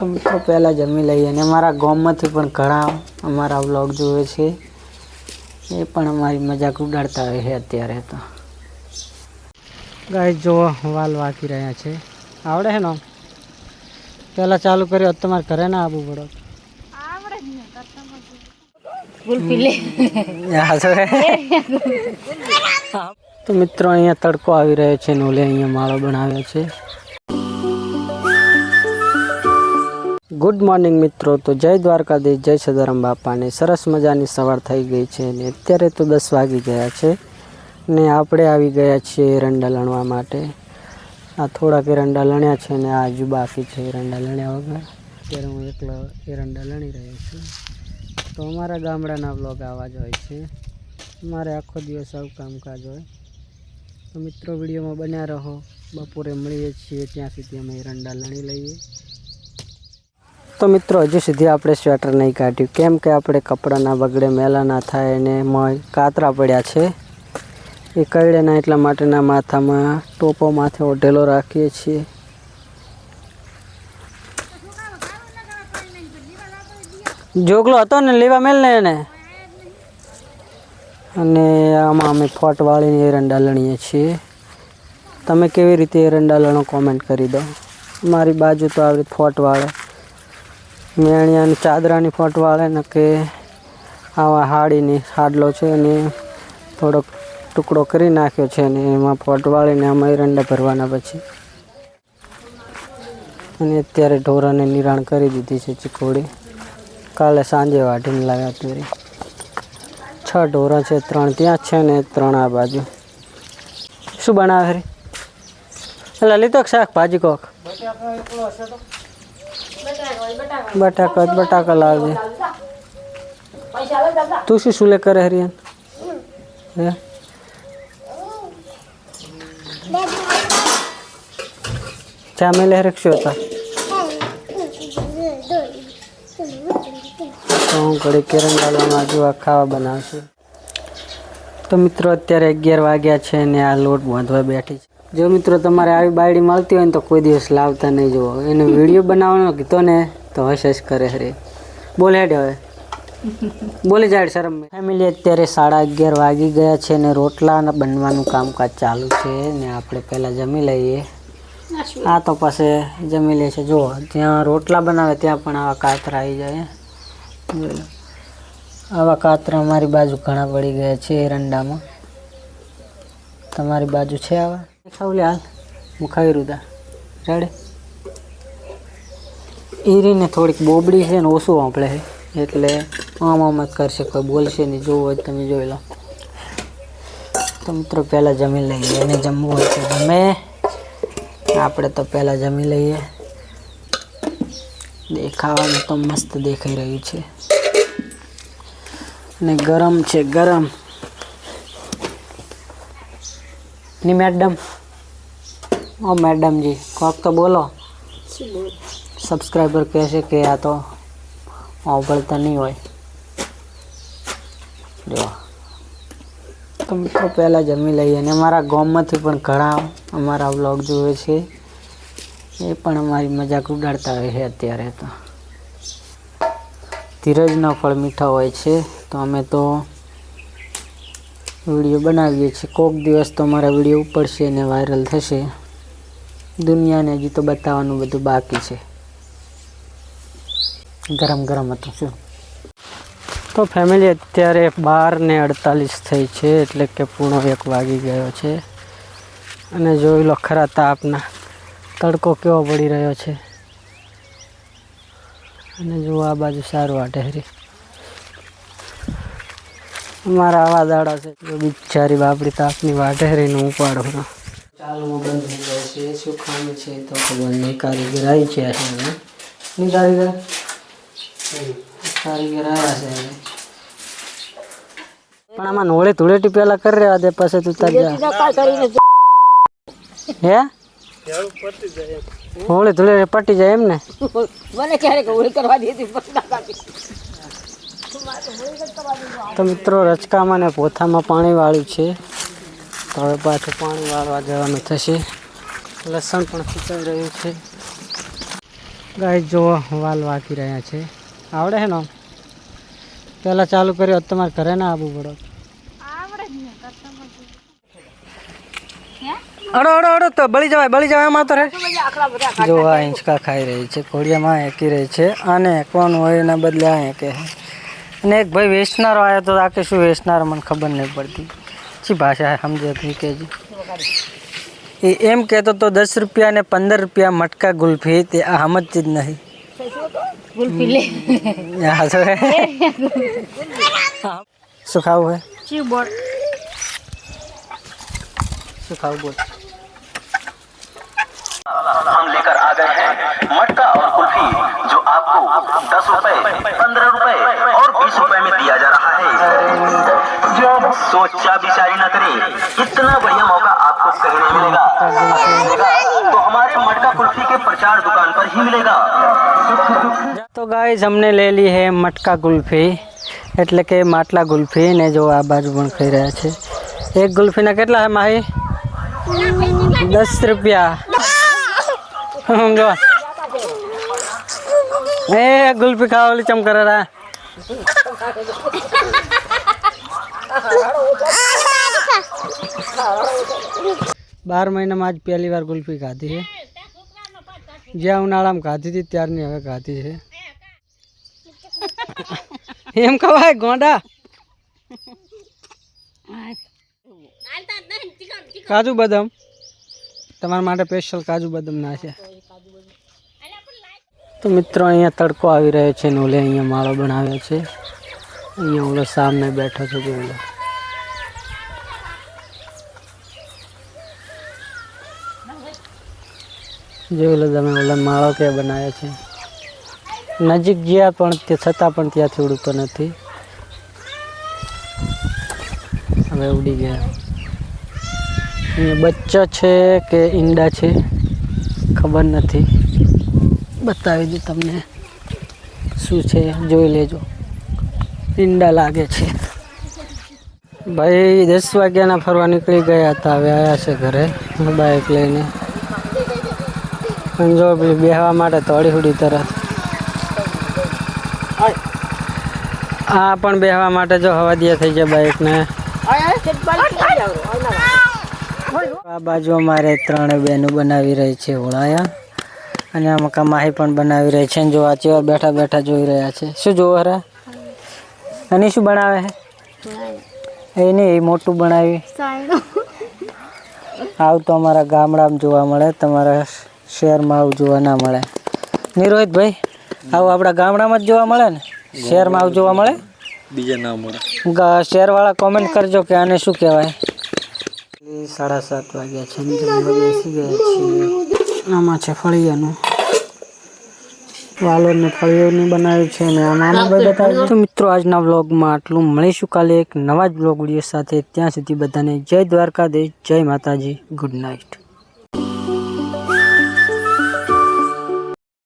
તો મિત્રો પહેલાં જમી લઈએ અને અમારા ગામમાંથી પણ ઘણા અમારા વ્લોગ જોવે છે, એ પણ અમારી મજાક ઉડાડતા હોય છે. અત્યારે તો ગાય જો વાલ વાકી રહ્યા છે, આવડે છે ને? પહેલાં ચાલુ કર્યો તમારે ઘરે ના આવવું પડે. તો મિત્રો અહીંયા તડકો આવી રહ્યો છે ને ઓલે અહીંયા માળો બનાવ્યો છે. ગુડ મોર્નિંગ મિત્રો. તો જય દ્વારકાધીશ, જય સદારામ બાપાને. સરસ મજાની સવાર થઈ ગઈ છે ને અત્યારે તો 10 વાગી ગયા છે ને આપણે આવી ગયા છીએ એરંડા લણવા માટે. આ થોડાક એરંડા લણ્યા છે ને આ હજુ બાકી છે એરંડા લણ્યા વગર. અત્યારે હું એકલો એરંડા લણી રહ્યો છું. તો અમારા ગામડાના વ્લોગ આવા જ હોય છે, અમારે આખો દિવસ આવું કામકાજ હોય. તો મિત્રો વિડીયોમાં બન્યા રહો. બપોરે મળીએ છીએ, ત્યાં સુધી અમે એરંડા લણી લઈએ. તો મિત્રો હજુ સુધી આપણે સ્વેટર નહીં કાઢ્યું, કેમ કે આપણે કપડાના બગડે મેલા ના થાય અને કાતરા પડ્યા છે એ કઈડે ના, એટલા માટેના માથામાં ટોપો માથે ઓઢેલો રાખીએ છીએ. જોગલો હતો ને લેવા મેલ ને એને, અને આમાં અમે ફોટ વાળીને એરંડા લણીએ છીએ. તમે કેવી રીતે એરંડા લણો કોમેન્ટ કરી દો. મારી બાજુ તો આવી ફોટ વાળે, મેણિયાની ચાદરાની ફોટ વાળે ને કે આવા હાડીની હાડલો છે અને થોડોક ટુકડો કરી નાખ્યો છે ને એમાં ફોટ વાળીને આમાં એરંડા ભરવાના પછી. અને અત્યારે ઢોરાને નિરાણ કરી દીધી છે ચીકોડી. કાલે સાંજે વાઢીને લાવ્યા અત્યારે 6 ઢોરા છે, 3 ત્યાં છે ને 3 આ બાજુ. શું બનાવે રે? એટલે લીધો શાકભાજી કોક બટાકા લાવજે. તું શું લે કરે હરિયાન? હે ચા મેલે રક્ષો હતા તો હું ઘડી કેરંડાલામાં જો ખાવા બનાવશું. તો મિત્રો અત્યારે 11 વાગ્યા છે ને આ લોટ બાંધવા બેઠી છે. જો મિત્રો તમારે આવી બાયડી મળતી હોય ને તો કોઈ દિવસ લાવતા નહીં જુઓ. એને વિડીયો બનાવવાનો કીધો ને તો હશ કરે હરે. બોલ હેડ હવે બોલી જાય શરમ. ફેમિલી અત્યારે 11:30 વાગી ગયા છે ને રોટલા બનવાનું કામકાજ ચાલુ છે ને આપણે પહેલાં જમી લઈએ. આ તો પછી જમી લે છે. જો ત્યાં રોટલા બનાવે ત્યાં પણ આવા કાતરા આવી જાય. આવા કાતરા અમારી બાજુ ઘણા પડી ગયા છે એરંડામાં. તમારી બાજુ છે આવા? ખાવલે હાલ હું ખાઈ રૂદા રેડે. ઈરીને થોડીક બોબડી છે ને ઓછું વાપરે છે એટલે આમ જ કરશે, કોઈ બોલશે નહીં. જોવું હોય તમે જોઈ લો. તો મિત્રો પહેલાં જમી લઈએ, એને જમવું હોય તો જમે. આપણે તો પહેલાં જમી લઈએ. દેખાવાનું તો મસ્ત દેખાઈ રહ્યું છે ને ગરમ છે ગરમ. ની મેડમ, ઓ મેડમજી કોક તો બોલો. સબસ્ક્રાઈબર કહેશે કે આ તો આવડતા નહીં હોય. જો તો મિત્રો પહેલાં જમી લઈએ અને અમારા ગામમાંથી પણ ઘણા અમારા વ્લોગ જોવે છે, એ પણ અમારી મજાક ઉડાડતા હોય છે. અત્યારે તો ધીરજના ફળ મીઠા હોય છે, તો અમે તો વિડીયો બનાવીએ છીએ. કોઈક દિવસ તો અમારા વિડીયો ઉપડશે અને વાયરલ થશે. દુનિયાને હજી તો બતાવવાનું બધું બાકી છે. ગરમ ગરમ હતું શું. તો ફેમિલી અત્યારે 12:48 થઈ છે, એટલે કે 1:30 વાગી ગયો છે. અને જોઈ લો ખરા તાપના તડકો કેવો પડી રહ્યો છે. અને જો આ બાજુ સારું વાટે હરી અમારા આવા દાડા છે. જો બિચારી બાપડી તાપની વાટે હરીને ઉપાડો. ચાલુ બંધ થઈ જાય છે. શું ખામી છે તો ખબર નહીં. કારીગર આવી છે નહીં કારીગર આવ્યા છે. પણ આમાં નોળે ધૂળેટી પેલા કરી રહ્યા દે પછી તું તાર હે હોળી ધૂળે પટી જાય એમ ને. તો મિત્રો રચકામાં ને પોથામાં પાણી વાળ્યું છે, તો હવે પાછું પાણી વાળવા જવાનું થશે. લસણ પણ સુકાઈ રહ્યું છે. ગાય જો વાલ વાકી રહ્યા છે. આવડે હે ને પહેલાં ચાલુ કર્યો તમારે ઘરે ના આવવું પડો. અડો અડો અડો તો બળી જવાય એમાં તો રે. જો આ હિંચકા ખાઈ રહી છે, ઘોડિયામાં હેકી રહી છે અને કોણ હોય એના બદલે આ હેકે. અને એક ભાઈ વેચનારો આવ્યો તો આ કે શું વેચનારો મને ખબર નહીં પડતી શી ભાષા સમજતી કે એ એમ કહેતો તો 10 રૂપિયા ને 15 રૂપિયા મટકા ગુલ્ફી તે આ સમજતી જ નહીં. શું ખાવું હે? શું ખાવું બોલ? हम लेकर आ गए हैं मटका और कुल्फी जो आपको 10 रुपए, 15 रुपए और 20 रुपए में दिया जा रहा है। सोचा विचारी न करें, इतना बढ़िया मौका आपको कहीं नहीं मिलेगा। तो हमारे मटका कुल्फी के प्रचार दुकान पर ही मिलेगा। तो गाइस हमने ले ली है मटका कुल्फी એટલે કે માટલા ગુલ્ફી ને જો આ બાજુ પણ ખાઈ રહ્યા છે. એક ગુલ્ફીના કેટલા હે માહી? 10 રૂપિયા. જો એ ગુલ્ફી ખાવાલી ચમ કરે રા. 12 મહિનામાં આજ પહેલી વાર ગુલ્ફી ખાધી છે. જ્યાં ઉનાળામાં ખાધી હતી ત્યારની હવે ખાધી છે. એમ ખવાય ગોંડા? કાજુ બદામ તમારા માટે સ્પેશિયલ કાજુ બદામ ના છે. તો મિત્રો અહીંયા તડકો આવી રહ્યો છે ને ઓલે અહીંયા માળો બનાવ્યો છે. અહીંયા ઓલો સામે બેઠો છે જો ઓલો. જોઈ લો તમે ઓલા માળો કે બનાવ્યો છે. નજીક ગયા પણ તે છતાં પણ ત્યાંથી ઉડતો નથી. હવે ઉડી ગયા. અહીંયા બચ્ચા છે કે ઈંડા છે ખબર નથી. બતાવી દઉં તમને શું છે જોઈ લેજો. ઈંડા લાગે છે. ભાઈ 10 વાગ્યાના ફરવા નીકળી ગયા હતા, હવે આવ્યા છે ઘરે બાઇક લઈને. જો બેહવા માટે તોડી હુડી તરત આ પણ બેહવા માટે જો હવા દિયા થઈ જાય બાઇકને. આ બાજુ અમારે 3 બહેનો બનાવી રહી છે ઓળાયા અને આમાં કમાહી પણ બનાવી રહી છે. જો આ ચેવર બેઠા બેઠા જોઈ રહ્યા છે. શું જોવો રે? અને શું બનાવે છે એ નહીં, એ મોટું બનાવી. આવું તો અમારા ગામડામાં જોવા મળે, તમારા શહેરમાં આવું જોવા ના મળે. નિરોહિતભાઈ આવું આપણા ગામડામાં જ જોવા મળે ને, શહેરમાં આવું જોવા મળે? બીજા ના મળે. શહેરવાળા કોમેન્ટ કરજો કે આને શું કહેવાય. 7:30 વાગ્યા છે ને બેસી ગયા છીએ. આમાં છે ફળિયાનું, વાલોને ફળિયાનું બનાવ્યું છે ને આમાં બતાવ્યું. તો મિત્રો આજના વ્લોગમાં આટલું. મળીશું કાલે એક નવા જ વ્લોગ વિડીયો સાથે. ત્યાં સુધી બધાને જય દ્વારકાધીશ, જય માતાજી, ગુડ નાઇટ.